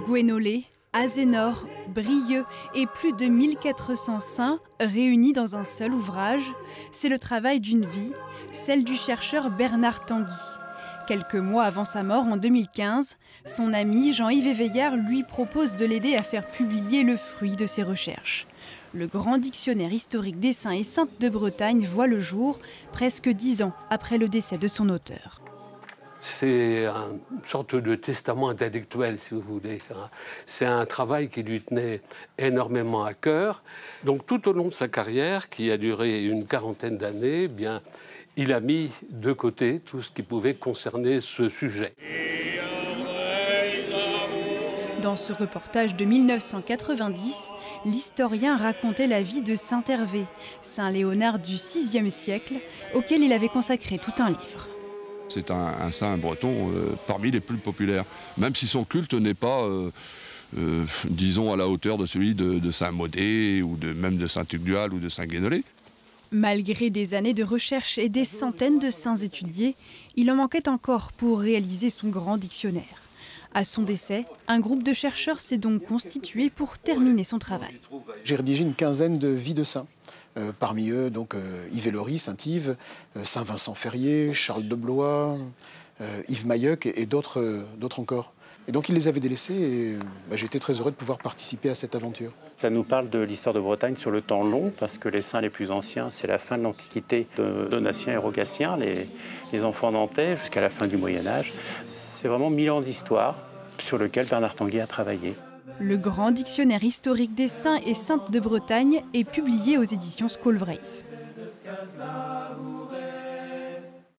Gwenolé, Azénor, Brieux et plus de 1400 saints réunis dans un seul ouvrage, c'est le travail d'une vie, celle du chercheur Bernard Tanguy. Quelques mois avant sa mort en 2015, son ami Jean-Yves Éveillard lui propose de l'aider à faire publier le fruit de ses recherches. Le grand dictionnaire historique des saints et saintes de Bretagne voit le jour presque 10 ans après le décès de son auteur. C'est une sorte de testament intellectuel, si vous voulez. C'est un travail qui lui tenait énormément à cœur. Donc tout au long de sa carrière, qui a duré une quarantaine d'années, bien, il a mis de côté tout ce qui pouvait concerner ce sujet. Dans ce reportage de 1990, l'historien racontait la vie de saint Hervé, saint Léonard du VIe siècle, auquel il avait consacré tout un livre. C'est un saint breton parmi les plus populaires, même si son culte n'est pas, disons, à la hauteur de celui de saint Modé ou même de saint Tugdual ou de saint Guénolé. Malgré des années de recherche et des centaines de saints étudiés, il en manquait encore pour réaliser son grand dictionnaire. À son décès, un groupe de chercheurs s'est donc constitué pour terminer son travail. J'ai rédigé une quinzaine de vies de saints. Parmi eux, donc, Yves Ellory, Saint-Yves, Saint-Vincent Ferrier, Charles de Blois, Yves Mailleuc et d'autres encore. Et donc il les avait délaissés et j'étais très heureux de pouvoir participer à cette aventure. Ça nous parle de l'histoire de Bretagne sur le temps long, parce que les saints les plus anciens, c'est la fin de l'Antiquité de Donatien et Rogatien, les enfants nantais, jusqu'à la fin du Moyen-Âge. C'est vraiment 1000 ans d'histoire sur lequel Bernard Tanguy a travaillé. Le grand dictionnaire historique des saints et saintes de Bretagne est publié aux éditions Schoolvrace.